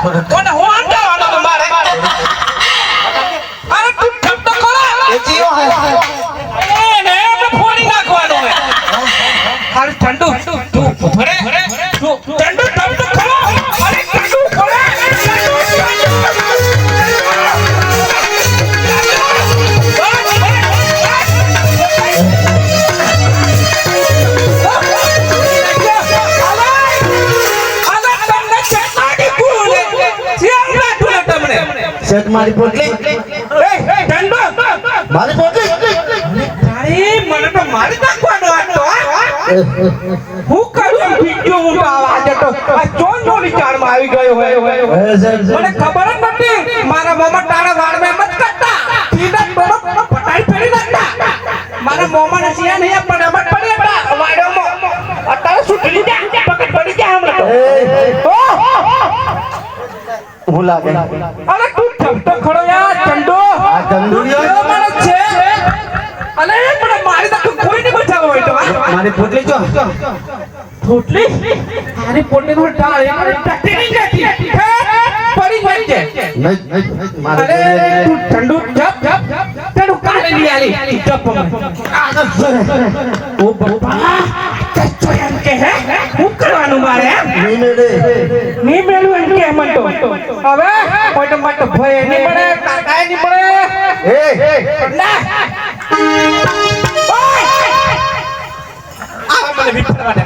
કોને હું આંટાવાનો તો મારે અરે તું ઠપ તો કરો એ જીઓ હે એ ને આપણે ફોડી નાખવાનો હે અરે ચંડુ તું ભરે તું ચંડુ ઠપ તો કરો અરે ચંડુ ભરે સેટ મારી પોટલી એ ચંડુ મારી પોટલી અરે મને તો મારી નાખવાનો હતો હું કરું બીજો હું આવાજ હતો આ ચોન ચોરી ચારમાં આવી ગયો હોય મને ખબર જ નથી મારા મોમાં તારા વાળમાં મત કરતા સીધા થોડો પટાઈ ફેરી નાખતા મારા મોમાં નસીયા નહીં પણ મત પડી આપડા વાડોમાં અત્યારે સુટલી જા પકડ પડી જા હમણાં હું લાગે અરે તું ઠપતો ખડો યાર ચંડો આ ચંદુરિયો માણસ છે અરે પણ મારી તો કોઈ નહીં બચાવો હોય તો મારી પોટલી જો પોટલી અરે પોટલી નો ટાળ યાર ટટી નહીં જતી પડી ગઈ છે નહીં મારી અરે તું ઠંડુ જપ તેનું કાલે લઈ આલી જપ ઓ બાપા તો એમ કે હે હું કરવાનું મારે નહીં મેલું એમ કે મન તો હવે કોઈ તો મત ભય નહીં પડે કાકાય નહીં પડે ના આ મને વિફરવા દે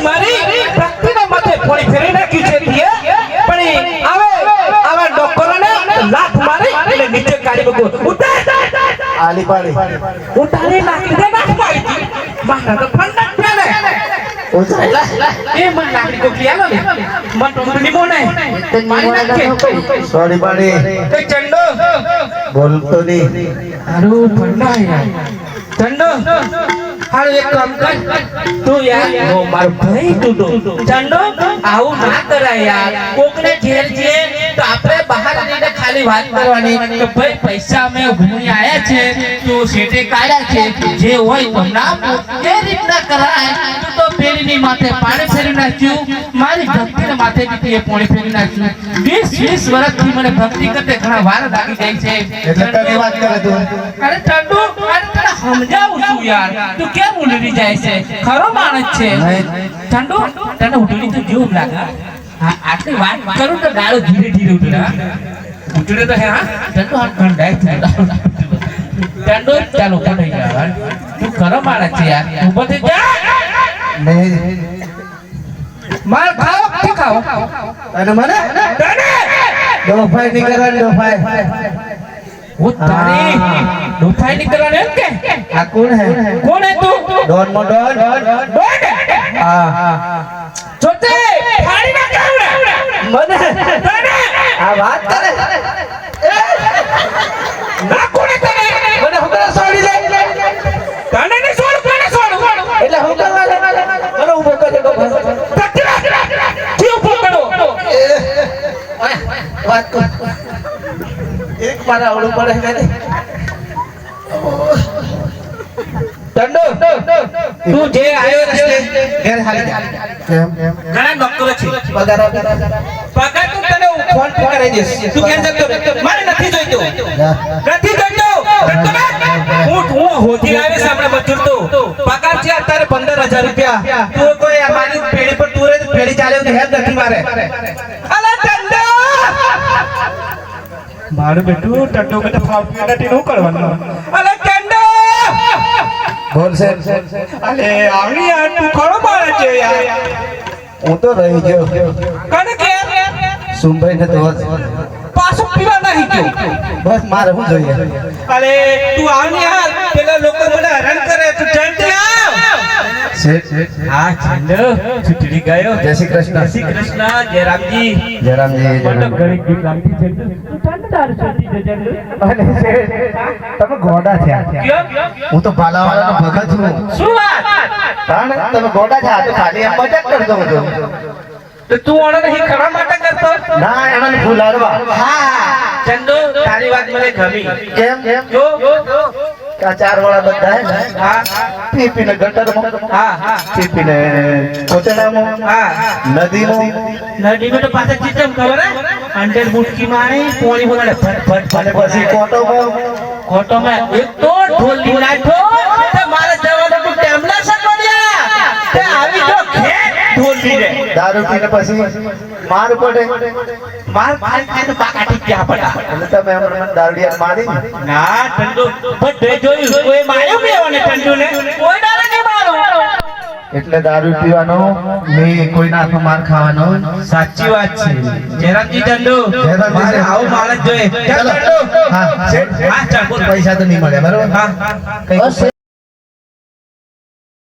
મારી ભક્તિના માથે ફોડી ફેરી નાખી છે પણ આવે ડોક્ટરોને લાત મારી એટલે નીચે કાઢી મૂકો ઉતાર આલી પાડી ઉતારી નાખી દે નાખ મારી મારા તો ફંડા ફેલે ઉતારલા એ મન લાકડી કો કિયાલો ને મન તો નિમો નહીં મારી નાખે સોરી પાડી એ ચંડો બોલતો નહીં આરું ફંડા યાર ચંડો હાલ એક કામ કર તું યાર ઓ માર ભાઈ તું ચંડો આવું ના કરાય યાર કોકને ઘેર જે તો આપણે બહાર જઈને ખાલી વાત કરવાની કે ભાઈ પૈસા અમે ઘૂમી આયા છે તો શેઠે કાઢ્યા છે જે હોય તો નામ એ રીતના કરાય તું તો પેલીની માથે પાણી ફેરી નાખ્યું મારી ભક્તિને માથે બી એ પાણી ફેરી નાખ્યું 20 વર્ષથી મને ભક્તિ કરતે ઘણા વાર લાગી જાય છે એટલે કઈ વાત કરે તું અરે ચંડુ અરે તને સમજાવું છું યાર તું કેમ ઉલડી જાય છે ખરો માણસ છે ચંડુ તને ઉલડી તો જેવું લાગે હા આટલી વાત કરું તો ગાળો ધીરે ધીરે ઉતરે ઉતરે તો હે હા ચંડુ આ કંડાય ચંડુ ચાલો ઉભો થઈ જા તું ખરો માણસ છે યાર ઉભો થઈ જા નહીં માર ખાઓ કે ખાઓ અને મને તને દોફાઈ નહીં કરવાની દોફાઈ वो तारी डोफाई निकलने के આ કોણ હે तू ડોન મો ડોન डोड હા छोटे फाड़ी ना कर મને तने આ વાત કરે ना कोने तने મને હુકરા છોડી દે तने ने छोड़ એટલે હું કરવા લે મને ઉભો કરી દો तकरा क्यों पकड़ो વાત કર એક મારા આવડું પડે ને टंडो तू जे आयो रस्ते ઘેર હાલી કેમ ઘણા ડોક્ટરો છે પગાર પગાર તું તને ફોન પે કરી દઈશ તું કેમ જતો મારે નથી જોઈતો હું હોતી આવે સામે મજૂર તો પગાર છે અત્યારે 15000 રૂપિયા તું કોઈ અમારી પેડી પર તું રે પેડી ચાલે તો હેલ્પ નથી મારે અલા ટંડો મારું બેટું ટંડો કે ફાફી નથી નું કરવાનું અલા ટંડો બોલ છે અલે આવણી યાર તું ખરો મારે છે યાર હું તો રહી ગયો કને કે સુંભાઈ ને તો પાછો પીવા નહીં ગયો બસ મારે શું જોઈએ અરે તું આવની યાર પેલા લોકો મને હેરાન કરે તું જલ્દી આવ હા ચંદુ છૂટડી ગયો. જય શ્રી કૃષ્ણ. જય શ્રી કૃષ્ણ. જય રામજી. જય રામજી, જય મને રામજી. ઘણી બીક લાગતી છે. તું ચંદુ તારું છૂટી જજે ચંદુ. અને તમે ગોડા થયા. ક્યો? હું તો ભાલાવાળાનો ભગત છું. શું વાત? કારણ તમે ગોડા થયા તો ખાલી એમ મજાક કરતો હતો. તો તું ઓણે નહીં ખરા માટે કરતો? ના એને ફૂલાડવા. હા ચંદુ તારી વાત મને ગમી. કેમ જો આ ચાર વાળા બધા હે ને હા પી પીને ગટરમાં, હા પી પીને કોચડામાં, હા નદીમાં નદીમાં તો પાછા ચીચમ ખબર હે અંદર મુટકી મારી પોણી બોલાડે ફટ અને ફટ પછી કોટોમાં કોટોમાં એક તો ઢોલી નાખ્યો તે મારા જવાનો તું ટેમ્બલા સકોડિયા તે આવી જો ખેત ઢોલી રે દારૂ પીને પછી માર પડે. માર ખાઈ તો બાકાટી ક્યાં પડા. અને તમે હમણાં મને દારૂડિયા મારી ને. ના ટંડુ બધે જોયું કોઈ માર્યો મેવાને ટંડુને કોઈ દાડે નહીં મારો. એટલે દારૂ પીવાનો નહીં, કોઈના હાથમાં માર ખાવાનો. સાચી વાત છે જયરામજી ટંડુ જયરામજી. મારે આવું માણસ જોઈએ. ચાલ ચાલો. ટંડુ. હા, હા ચાલ બોલ. પૈસા તો નહીં મળે બરોબર. હા કઈ